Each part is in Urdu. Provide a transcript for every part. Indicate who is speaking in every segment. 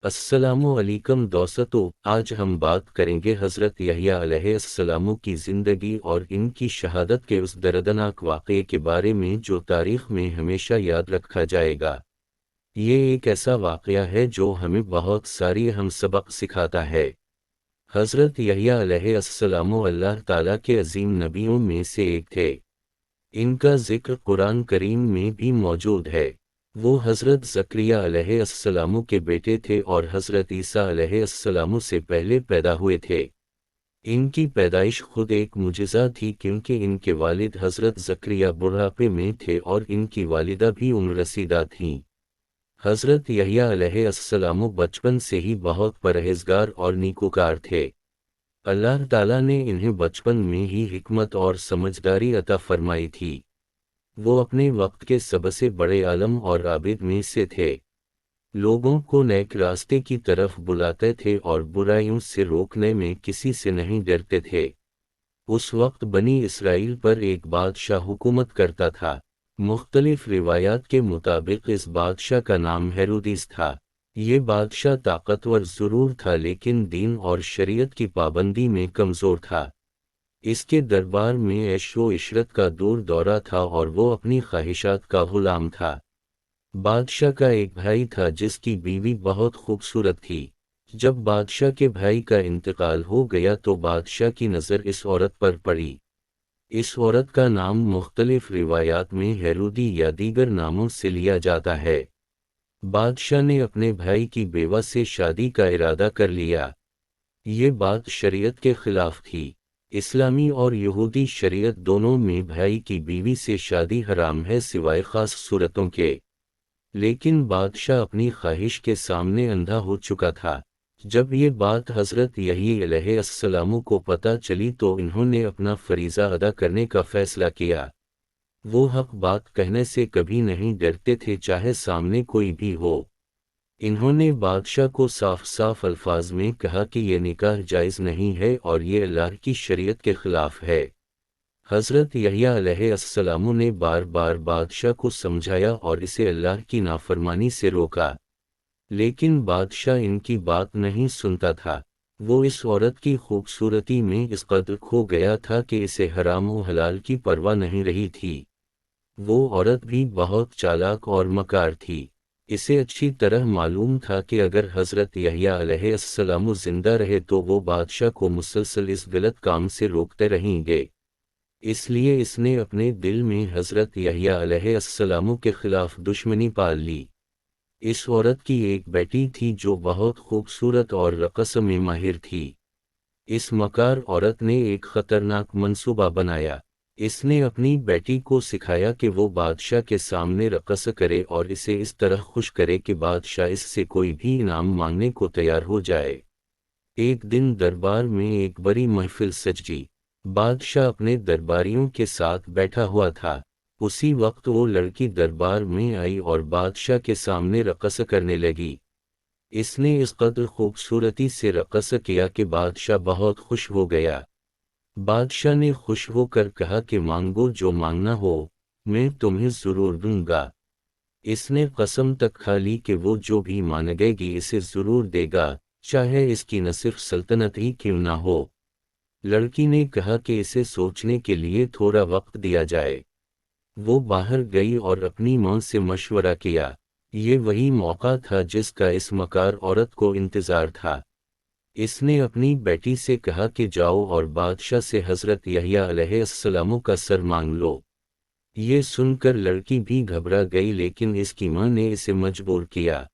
Speaker 1: السلام علیکم دوستو، آج ہم بات کریں گے حضرت یحییٰ علیہ السلام کی زندگی اور ان کی شہادت کے اس دردناک واقعے کے بارے میں جو تاریخ میں ہمیشہ یاد رکھا جائے گا۔ یہ ایک ایسا واقعہ ہے جو ہمیں بہت ساری اہم سبق سکھاتا ہے۔ حضرت یحییٰ علیہ السلام اللہ تعالیٰ کے عظیم نبیوں میں سے ایک تھے۔ ان کا ذکر قرآن کریم میں بھی موجود ہے۔ وہ حضرت زکریا علیہ السلام کے بیٹے تھے اور حضرت عیسیٰ علیہ السلام سے پہلے پیدا ہوئے تھے۔ ان کی پیدائش خود ایک معجزہ تھی کیونکہ ان کے والد حضرت زکریا بڑھاپے میں تھے اور ان کی والدہ بھی عمر رسیدہ تھیں۔ حضرت یحییٰ علیہ السلام بچپن سے ہی بہت پرہیزگار اور نیکوکار تھے۔ اللہ تعالیٰ نے انہیں بچپن میں ہی حکمت اور سمجھداری عطا فرمائی تھی۔ وہ اپنے وقت کے سب سے بڑے عالم اور عابد میں سے تھے۔ لوگوں کو نیک راستے کی طرف بلاتے تھے اور برائیوں سے روکنے میں کسی سے نہیں ڈرتے تھے۔ اس وقت بنی اسرائیل پر ایک بادشاہ حکومت کرتا تھا۔ مختلف روایات کے مطابق اس بادشاہ کا نام ہیرودیس تھا۔ یہ بادشاہ طاقتور ضرور تھا لیکن دین اور شریعت کی پابندی میں کمزور تھا۔ اس کے دربار میں عیش و عشرت کا دور دورہ تھا اور وہ اپنی خواہشات کا غلام تھا۔ بادشاہ کا ایک بھائی تھا جس کی بیوی بہت خوبصورت تھی۔ جب بادشاہ کے بھائی کا انتقال ہو گیا تو بادشاہ کی نظر اس عورت پر پڑی۔ اس عورت کا نام مختلف روایات میں ہیرودی یا دیگر ناموں سے لیا جاتا ہے۔ بادشاہ نے اپنے بھائی کی بیوہ سے شادی کا ارادہ کر لیا۔ یہ بات شریعت کے خلاف تھی۔ اسلامی اور یہودی شریعت دونوں میں بھائی کی بیوی سے شادی حرام ہے سوائے خاص صورتوں کے۔ لیکن بادشاہ اپنی خواہش کے سامنے اندھا ہو چکا تھا۔ جب یہ بات حضرت یحییٰ علیہ السلام کو پتہ چلی تو انہوں نے اپنا فریضہ ادا کرنے کا فیصلہ کیا۔ وہ حق بات کہنے سے کبھی نہیں ڈرتے تھے چاہے سامنے کوئی بھی ہو۔ انہوں نے بادشاہ کو صاف صاف الفاظ میں کہا کہ یہ نکاح جائز نہیں ہے اور یہ اللہ کی شریعت کے خلاف ہے۔ حضرت یحییٰ علیہ السلام نے بار بار بادشاہ کو سمجھایا اور اسے اللہ کی نافرمانی سے روکا، لیکن بادشاہ ان کی بات نہیں سنتا تھا۔ وہ اس عورت کی خوبصورتی میں اس قدر کھو گیا تھا کہ اسے حرام و حلال کی پرواہ نہیں رہی تھی۔ وہ عورت بھی بہت چالاک اور مکار تھی۔ اسے اچھی طرح معلوم تھا کہ اگر حضرت یحییٰ علیہ السلام زندہ رہے تو وہ بادشاہ کو مسلسل اس غلط کام سے روکتے رہیں گے۔ اس لیے اس نے اپنے دل میں حضرت یحییٰ علیہ السلام کے خلاف دشمنی پال لی۔ اس عورت کی ایک بیٹی تھی جو بہت خوبصورت اور رقص میں ماہر تھی۔ اس مکار عورت نے ایک خطرناک منصوبہ بنایا۔ اس نے اپنی بیٹی کو سکھایا کہ وہ بادشاہ کے سامنے رقص کرے اور اسے اس طرح خوش کرے کہ بادشاہ اس سے کوئی بھی انعام مانگنے کو تیار ہو جائے۔ ایک دن دربار میں ایک بڑی محفل سجی۔ بادشاہ اپنے درباریوں کے ساتھ بیٹھا ہوا تھا۔ اسی وقت وہ لڑکی دربار میں آئی اور بادشاہ کے سامنے رقص کرنے لگی۔ اس نے اس قدر خوبصورتی سے رقص کیا کہ بادشاہ بہت خوش ہو گیا۔ بادشاہ نے خوش ہو کر کہا کہ مانگو جو مانگنا ہو، میں تمہیں ضرور دوں گا۔ اس نے قسم تک کھا لی کہ وہ جو بھی مانگے گی اسے ضرور دے گا، چاہے اس کی نہ صرف سلطنت ہی کیوں نہ ہو۔ لڑکی نے کہا کہ اسے سوچنے کے لیے تھوڑا وقت دیا جائے۔ وہ باہر گئی اور اپنی ماں سے مشورہ کیا۔ یہ وہی موقع تھا جس کا اس مکار عورت کو انتظار تھا۔ اس نے اپنی بیٹی سے کہا کہ جاؤ اور بادشاہ سے حضرت یحییٰ علیہ السلام کا سر مانگ لو۔ یہ سن کر لڑکی بھی گھبرا گئی لیکن اس کی ماں نے اسے مجبور کیا۔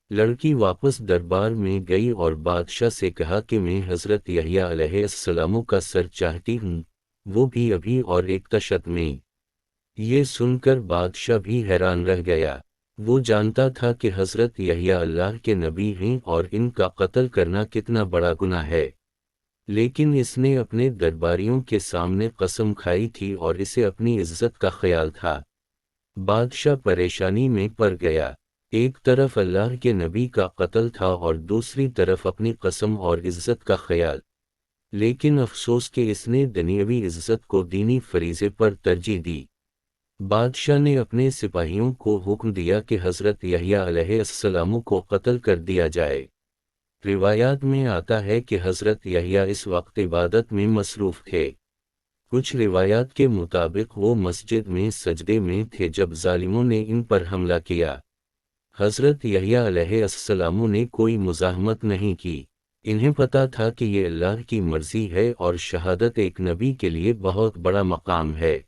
Speaker 1: لڑکی واپس دربار میں گئی اور بادشاہ سے کہا کہ میں حضرت یحییٰ علیہ السلام کا سر چاہتی ہوں، وہ بھی ابھی اور ایک تشت میں۔ یہ سن کر بادشاہ بھی حیران رہ گیا۔ وہ جانتا تھا کہ حضرت یحییٰ اللہ کے نبی ہیں اور ان کا قتل کرنا کتنا بڑا گناہ ہے، لیکن اس نے اپنے درباریوں کے سامنے قسم کھائی تھی اور اسے اپنی عزت کا خیال تھا۔ بادشاہ پریشانی میں پڑ گیا۔ ایک طرف اللہ کے نبی کا قتل تھا اور دوسری طرف اپنی قسم اور عزت کا خیال، لیکن افسوس کہ اس نے دنیاوی عزت کو دینی فریضے پر ترجیح دی۔ بادشاہ نے اپنے سپاہیوں کو حکم دیا کہ حضرت یحییٰ علیہ السلام کو قتل کر دیا جائے۔ روایات میں آتا ہے کہ حضرت یحییٰ اس وقت عبادت میں مصروف تھے۔ کچھ روایات کے مطابق وہ مسجد میں سجدے میں تھے جب ظالموں نے ان پر حملہ کیا۔ حضرت یحییٰ علیہ السلام نے کوئی مزاحمت نہیں کی۔ انہیں پتہ تھا کہ یہ اللہ کی مرضی ہے اور شہادت ایک نبی کے لیے بہت بڑا مقام ہے۔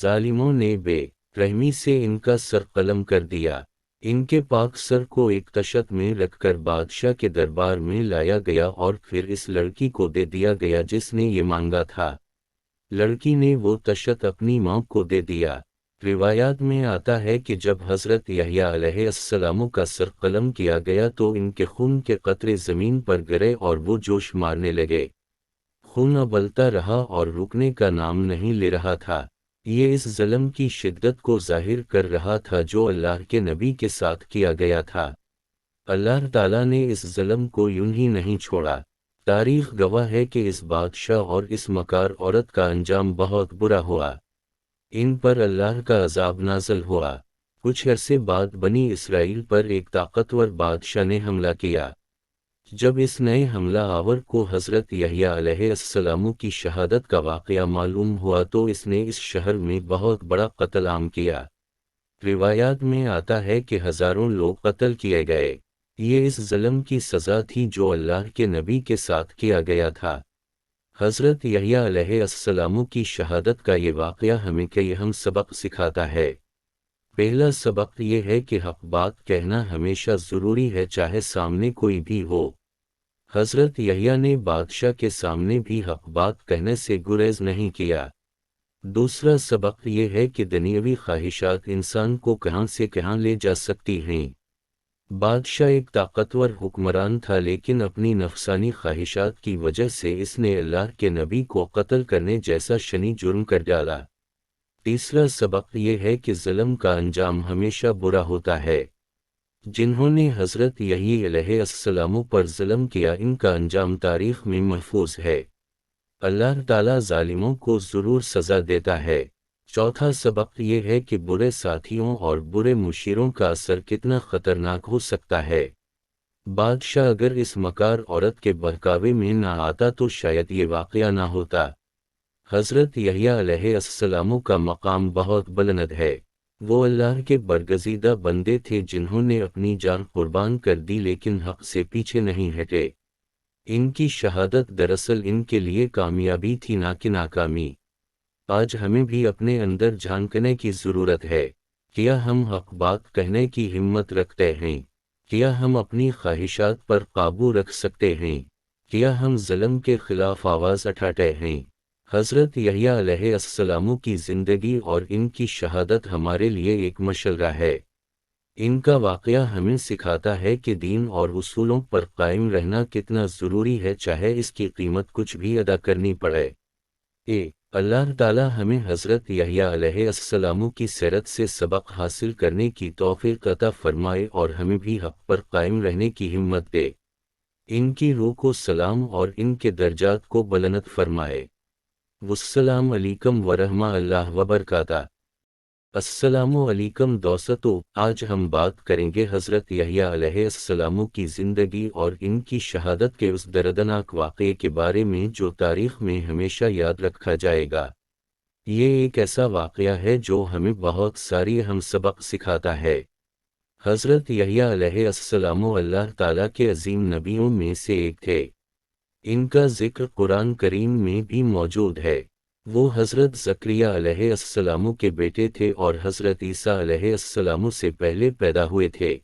Speaker 1: ظالموں نے بے رحمی سے ان کا سر قلم کر دیا۔ ان کے پاک سر کو ایک تشت میں رکھ کر بادشاہ کے دربار میں لایا گیا اور پھر اس لڑکی کو دے دیا گیا جس نے یہ مانگا تھا۔ لڑکی نے وہ تشت اپنی ماں کو دے دیا۔ روایات میں آتا ہے کہ جب حضرت یحییٰ علیہ السلام کا سر قلم کیا گیا تو ان کے خون کے قطرے زمین پر گرے اور وہ جوش مارنے لگے۔ خون ابلتا رہا اور رکنے کا نام نہیں لے رہا تھا۔ یہ اس ظلم کی شدت کو ظاہر کر رہا تھا جو اللہ کے نبی کے ساتھ کیا گیا تھا۔ اللہ تعالیٰ نے اس ظلم کو یوں ہی نہیں چھوڑا۔ تاریخ گواہ ہے کہ اس بادشاہ اور اس مکار عورت کا انجام بہت برا ہوا۔ ان پر اللہ کا عذاب نازل ہوا۔ کچھ عرصے بعد بنی اسرائیل پر ایک طاقتور بادشاہ نے حملہ کیا۔ جب اس نئے حملہ آور کو حضرت یحییٰ علیہ السلام کی شہادت کا واقعہ معلوم ہوا تو اس نے اس شہر میں بہت بڑا قتل عام کیا۔ روایات میں آتا ہے کہ ہزاروں لوگ قتل کیے گئے۔ یہ اس ظلم کی سزا تھی جو اللہ کے نبی کے ساتھ کیا گیا تھا۔ حضرت یحییٰ علیہ السلام کی شہادت کا یہ واقعہ ہمیں کئی اہم سبق سکھاتا ہے۔ پہلا سبق یہ ہے کہ حق بات کہنا ہمیشہ ضروری ہے چاہے سامنے کوئی بھی ہو۔ حضرت یحییٰ نے بادشاہ کے سامنے بھی حق بات کہنے سے گریز نہیں کیا۔ دوسرا سبق یہ ہے کہ دنیاوی خواہشات انسان کو کہاں سے کہاں لے جا سکتی ہیں۔ بادشاہ ایک طاقتور حکمران تھا لیکن اپنی نفسانی خواہشات کی وجہ سے اس نے اللہ کے نبی کو قتل کرنے جیسا شنی جرم کر ڈالا۔ تیسرا سبق یہ ہے کہ ظلم کا انجام ہمیشہ برا ہوتا ہے۔ جنہوں نے حضرت یحییٰ علیہ السلام پر ظلم کیا ان کا انجام تاریخ میں محفوظ ہے۔ اللہ تعالیٰ ظالموں کو ضرور سزا دیتا ہے۔ چوتھا سبق یہ ہے کہ برے ساتھیوں اور برے مشیروں کا اثر کتنا خطرناک ہو سکتا ہے۔ بادشاہ اگر اس مکار عورت کے بہکاوے میں نہ آتا تو شاید یہ واقعہ نہ ہوتا۔ حضرت یحییٰ علیہ السلام کا مقام بہت بلند ہے۔ وہ اللہ کے برگزیدہ بندے تھے جنہوں نے اپنی جان قربان کر دی لیکن حق سے پیچھے نہیں ہٹے۔ ان کی شہادت دراصل ان کے لیے کامیابی تھی نہ کہ ناکامی۔ آج ہمیں بھی اپنے اندر جھانکنے کی ضرورت ہے۔ کیا ہم حق بات کہنے کی ہمت رکھتے ہیں؟ کیا ہم اپنی خواہشات پر قابو رکھ سکتے ہیں؟ کیا ہم ظلم کے خلاف آواز اٹھاتے ہیں؟ حضرت یحییٰ علیہ السلام کی زندگی اور ان کی شہادت ہمارے لیے ایک مشورہ ہے۔ ان کا واقعہ ہمیں سکھاتا ہے کہ دین اور اصولوں پر قائم رہنا کتنا ضروری ہے چاہے اس کی قیمت کچھ بھی ادا کرنی پڑے۔ اللہ تعالیٰ ہمیں حضرت یحییٰ علیہ السلام کی سیرت سے سبق حاصل کرنے کی توفیق عطا فرمائے اور ہمیں بھی حق پر قائم رہنے کی ہمت دے۔ ان کی روح کو سلام اور ان کے درجات کو بلند فرمائے۔ والسلام علیکم ورحمۃ اللہ وبرکاتہ۔ السلام علیکم دوستو، آج ہم بات کریں گے حضرت یحییٰ علیہ السلام کی زندگی اور ان کی شہادت کے اس دردناک واقعے کے بارے میں جو تاریخ میں ہمیشہ یاد رکھا جائے گا۔ یہ ایک ایسا واقعہ ہے جو ہمیں بہت ساری اہم سبق سکھاتا ہے۔ حضرت یحییٰ علیہ السلام اللہ تعالیٰ کے عظیم نبیوں میں سے ایک تھے۔ ان کا ذکر قرآن کریم میں بھی موجود ہے۔ وہ حضرت زکریا علیہ السلام کے بیٹے تھے اور حضرت عیسیٰ علیہ السلام سے پہلے پیدا ہوئے تھے۔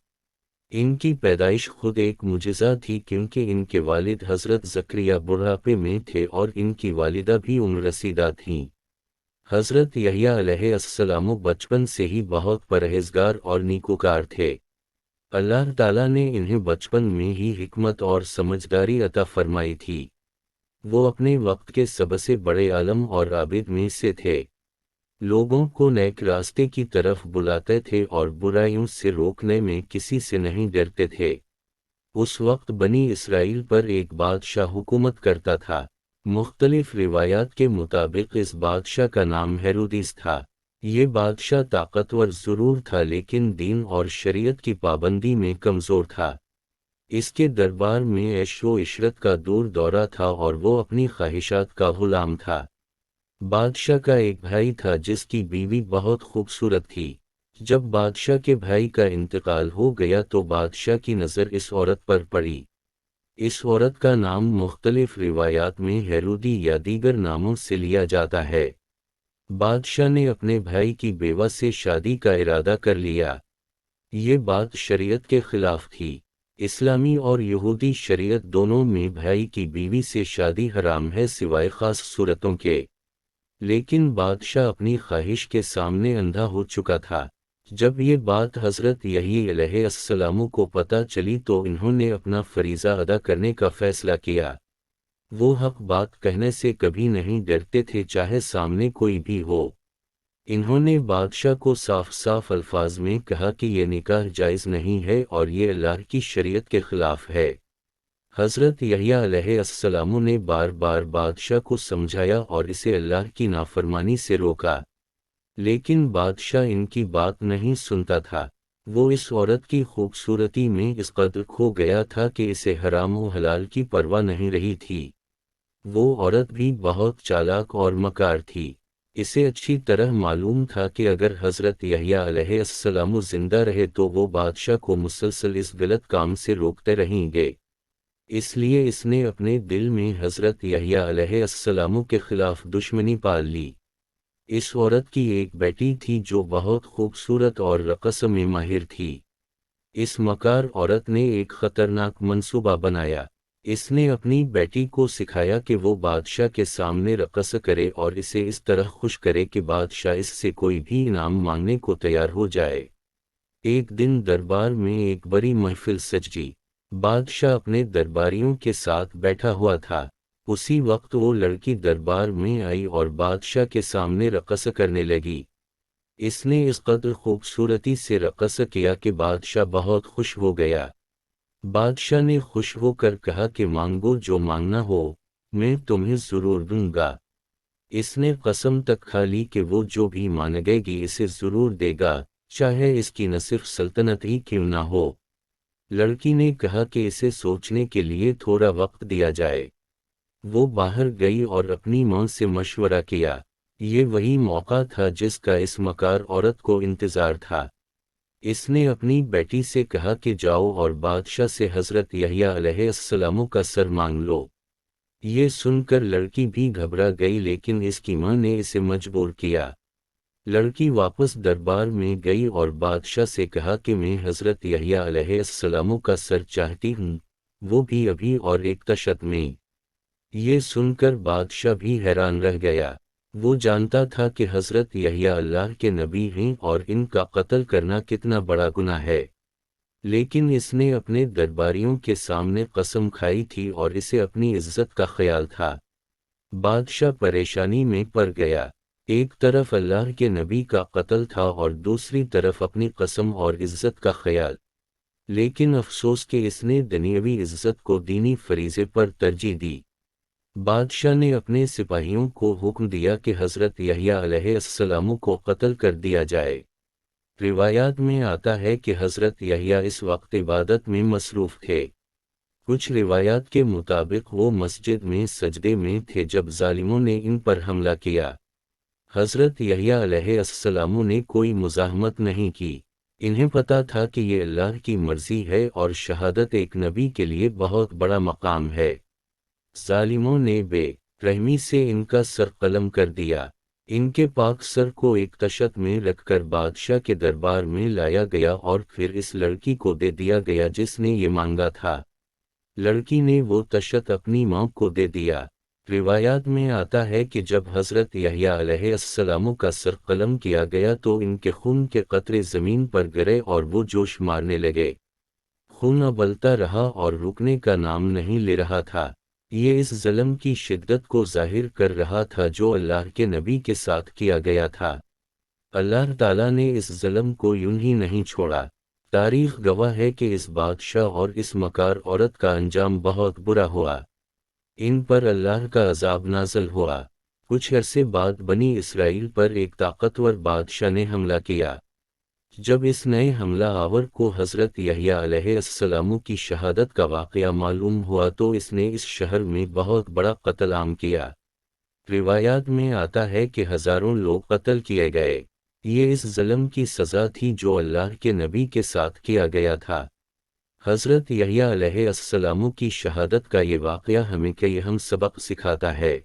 Speaker 1: ان کی پیدائش خود ایک معجزہ تھی کیونکہ ان کے والد حضرت زکریا بڑھاپے میں تھے اور ان کی والدہ بھی عمر رسیدہ تھیں۔ حضرت یحییٰ علیہ السلام بچپن سے ہی بہت پرہیزگار اور نیکوکار تھے۔ اللہ تعالیٰ نے انہیں بچپن میں ہی حکمت اور سمجھداری عطا فرمائی تھی۔ وہ اپنے وقت کے سب سے بڑے عالم اور عابد میں سے تھے۔ لوگوں کو نیک راستے کی طرف بلاتے تھے اور برائیوں سے روکنے میں کسی سے نہیں ڈرتے تھے۔ اس وقت بنی اسرائیل پر ایک بادشاہ حکومت کرتا تھا۔ مختلف روایات کے مطابق اس بادشاہ کا نام ہیرودیس تھا۔ یہ بادشاہ طاقتور ضرور تھا لیکن دین اور شریعت کی پابندی میں کمزور تھا۔ اس کے دربار میں عیش و عشرت کا دور دورہ تھا اور وہ اپنی خواہشات کا غلام تھا۔ بادشاہ کا ایک بھائی تھا جس کی بیوی بہت خوبصورت تھی۔ جب بادشاہ کے بھائی کا انتقال ہو گیا تو بادشاہ کی نظر اس عورت پر پڑی۔ اس عورت کا نام مختلف روایات میں ہیرودی یا دیگر ناموں سے لیا جاتا ہے۔ بادشاہ نے اپنے بھائی کی بیوہ سے شادی کا ارادہ کر لیا۔ یہ بات شریعت کے خلاف تھی۔ اسلامی اور یہودی شریعت دونوں میں بھائی کی بیوی سے شادی حرام ہے سوائے خاص صورتوں کے۔ لیکن بادشاہ اپنی خواہش کے سامنے اندھا ہو چکا تھا۔ جب یہ بات حضرت یحییٰ علیہ السلام کو پتہ چلی تو انہوں نے اپنا فریضہ ادا کرنے کا فیصلہ کیا۔ وہ حق بات کہنے سے کبھی نہیں ڈرتے تھے چاہے سامنے کوئی بھی ہو۔ انہوں نے بادشاہ کو صاف صاف الفاظ میں کہا کہ یہ نکاح جائز نہیں ہے اور یہ اللہ کی شریعت کے خلاف ہے۔ حضرت یحییٰ علیہ السلام نے بار بار بادشاہ کو سمجھایا اور اسے اللہ کی نافرمانی سے روکا، لیکن بادشاہ ان کی بات نہیں سنتا تھا۔ وہ اس عورت کی خوبصورتی میں اس قدر کھو گیا تھا کہ اسے حرام و حلال کی پرواہ نہیں رہی تھی۔ وہ عورت بھی بہت چالاک اور مکار تھی۔ اسے اچھی طرح معلوم تھا کہ اگر حضرت یحییٰ علیہ السلام زندہ رہے تو وہ بادشاہ کو مسلسل اس غلط کام سے روکتے رہیں گے۔ اس لیے اس نے اپنے دل میں حضرت یحییٰ علیہ السلام کے خلاف دشمنی پال لی۔ اس عورت کی ایک بیٹی تھی جو بہت خوبصورت اور رقص میں ماہر تھی۔ اس مکار عورت نے ایک خطرناک منصوبہ بنایا۔ اس نے اپنی بیٹی کو سکھایا کہ وہ بادشاہ کے سامنے رقص کرے اور اسے اس طرح خوش کرے کہ بادشاہ اس سے کوئی بھی انعام مانگنے کو تیار ہو جائے۔ ایک دن دربار میں ایک بڑی محفل سجی۔ بادشاہ اپنے درباریوں کے ساتھ بیٹھا ہوا تھا۔ اسی وقت وہ لڑکی دربار میں آئی اور بادشاہ کے سامنے رقص کرنے لگی۔ اس نے اس قدر خوبصورتی سے رقص کیا کہ بادشاہ بہت خوش ہو گیا۔ بادشاہ نے خوش ہو کر کہا کہ مانگو جو مانگنا ہو، میں تمہیں ضرور دوں گا۔ اس نے قسم تک کھا لی کہ وہ جو بھی مانگے گی اسے ضرور دے گا، چاہے اس کی نہ صرف سلطنت ہی کیوں نہ ہو۔ لڑکی نے کہا کہ اسے سوچنے کے لیے تھوڑا وقت دیا جائے۔ وہ باہر گئی اور اپنی ماں سے مشورہ کیا۔ یہ وہی موقع تھا جس کا اس مکار عورت کو انتظار تھا۔ اس نے اپنی بیٹی سے کہا کہ جاؤ اور بادشاہ سے حضرت یحییٰ علیہ السلام کا سر مانگ لو۔ یہ سن کر لڑکی بھی گھبرا گئی لیکن اس کی ماں نے اسے مجبور کیا۔ لڑکی واپس دربار میں گئی اور بادشاہ سے کہا کہ میں حضرت یحییٰ علیہ السلام کا سر چاہتی ہوں، وہ بھی ابھی اور ایک تشت میں۔ یہ سن کر بادشاہ بھی حیران رہ گیا۔ وہ جانتا تھا کہ حضرت یحییٰ اللہ کے نبی ہیں اور ان کا قتل کرنا کتنا بڑا گناہ ہے، لیکن اس نے اپنے درباریوں کے سامنے قسم کھائی تھی اور اسے اپنی عزت کا خیال تھا۔ بادشاہ پریشانی میں پڑ گیا۔ ایک طرف اللہ کے نبی کا قتل تھا اور دوسری طرف اپنی قسم اور عزت کا خیال، لیکن افسوس کہ اس نے دنیاوی عزت کو دینی فریضے پر ترجیح دی۔ بادشاہ نے اپنے سپاہیوں کو حکم دیا کہ حضرت یحییٰ علیہ السلام کو قتل کر دیا جائے۔ روایات میں آتا ہے کہ حضرت یحییٰ اس وقت عبادت میں مصروف تھے۔ کچھ روایات کے مطابق وہ مسجد میں سجدے میں تھے جب ظالموں نے ان پر حملہ کیا۔ حضرت یحییٰ علیہ السلام نے کوئی مزاحمت نہیں کی۔ انہیں پتہ تھا کہ یہ اللہ کی مرضی ہے اور شہادت ایک نبی کے لیے بہت بڑا مقام ہے۔ ظالموں نے بے رحمی سے ان کا سر قلم کر دیا۔ ان کے پاک سر کو ایک تشت میں رکھ کر بادشاہ کے دربار میں لایا گیا اور پھر اس لڑکی کو دے دیا گیا جس نے یہ مانگا تھا۔ لڑکی نے وہ تشت اپنی ماں کو دے دیا۔ روایات میں آتا ہے کہ جب حضرت یحییٰ علیہ السلام کا سر قلم کیا گیا تو ان کے خون کے قطرے زمین پر گرے اور وہ جوش مارنے لگے۔ خون ابلتا رہا اور رکنے کا نام نہیں لے رہا تھا۔ یہ اس ظلم کی شدت کو ظاہر کر رہا تھا جو اللہ کے نبی کے ساتھ کیا گیا تھا۔ اللہ تعالیٰ نے اس ظلم کو یوں ہی نہیں چھوڑا۔ تاریخ گواہ ہے کہ اس بادشاہ اور اس مکار عورت کا انجام بہت برا ہوا۔ ان پر اللہ کا عذاب نازل ہوا۔ کچھ عرصے بعد بنی اسرائیل پر ایک طاقتور بادشاہ نے حملہ کیا۔ جب اس نئے حملہ آور کو حضرت یحییٰ علیہ السلام کی شہادت کا واقعہ معلوم ہوا تو اس نے اس شہر میں بہت بڑا قتل عام کیا۔ روایات میں آتا ہے کہ ہزاروں لوگ قتل کیے گئے۔ یہ اس ظلم کی سزا تھی جو اللہ کے نبی کے ساتھ کیا گیا تھا۔ حضرت یحییٰ علیہ السلام کی شہادت کا یہ واقعہ ہمیں کئی اہم سبق سکھاتا ہے۔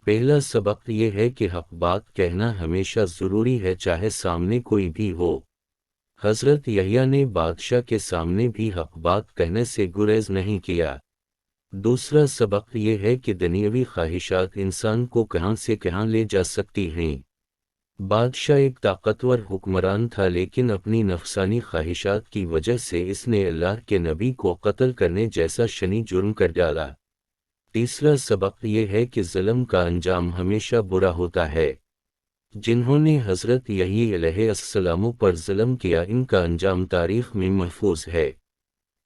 Speaker 1: پہلا سبق یہ ہے کہ حق بات کہنا ہمیشہ ضروری ہے، چاہے سامنے کوئی بھی ہو۔ حضرت یحییٰ نے بادشاہ کے سامنے بھی حق بات کہنے سے گریز نہیں کیا۔ دوسرا سبق یہ ہے کہ دنیاوی خواہشات انسان کو کہاں سے کہاں لے جا سکتی ہیں۔ بادشاہ ایک طاقتور حکمران تھا، لیکن اپنی نفسانی خواہشات کی وجہ سے اس نے اللہ کے نبی کو قتل کرنے جیسا شنی جرم کر ڈالا۔ تیسرا سبق یہ ہے کہ ظلم کا انجام ہمیشہ برا ہوتا ہے۔ جنہوں نے حضرت یحییٰ علیہ السلام پر ظلم کیا، ان کا انجام تاریخ میں محفوظ ہے۔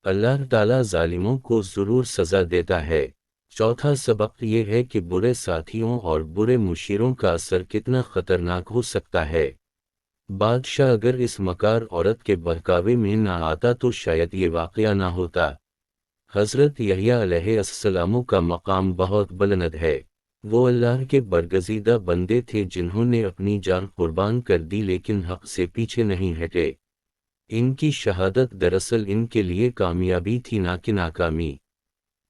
Speaker 1: اللہ تعالیٰ ظالموں کو ضرور سزا دیتا ہے۔ چوتھا سبق یہ ہے کہ برے ساتھیوں اور برے مشیروں کا اثر کتنا خطرناک ہو سکتا ہے۔ بادشاہ اگر اس مکار عورت کے بہکاوے میں نہ آتا تو شاید یہ واقعہ نہ ہوتا۔ حضرت یحییٰ علیہ السلام کا مقام بہت بلند ہے۔ وہ اللہ کے برگزیدہ بندے تھے جنہوں نے اپنی جان قربان کر دی لیکن حق سے پیچھے نہیں ہٹے۔ ان کی شہادت دراصل ان کے لیے کامیابی تھی، نہ کہ ناکامی۔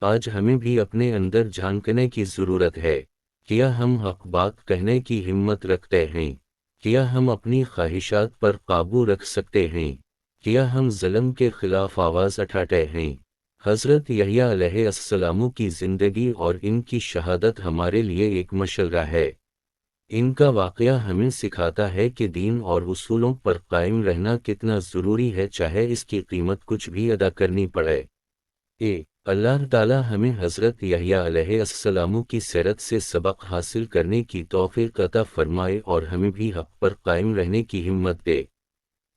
Speaker 1: آج ہمیں بھی اپنے اندر جھانکنے کی ضرورت ہے۔ کیا ہم حق بات کہنے کی ہمت رکھتے ہیں؟ کیا ہم اپنی خواہشات پر قابو رکھ سکتے ہیں؟ کیا ہم ظلم کے خلاف آواز اٹھاتے ہیں؟ حضرت یحییٰ علیہ السلام کی زندگی اور ان کی شہادت ہمارے لیے ایک مشورہ ہے۔ ان کا واقعہ ہمیں سکھاتا ہے کہ دین اور اصولوں پر قائم رہنا کتنا ضروری ہے، چاہے اس کی قیمت کچھ بھی ادا کرنی پڑے۔ اللہ تعالیٰ ہمیں حضرت یحییٰ علیہ السلام کی سیرت سے سبق حاصل کرنے کی توفیق عطا فرمائے اور ہمیں بھی حق پر قائم رہنے کی ہمت دے۔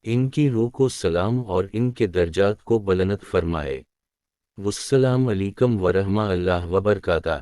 Speaker 1: ان کی روح کو سلام اور ان کے درجات کو بلند فرمائے۔ والسلام علیکم ورحمۃ اللہ وبرکاتہ۔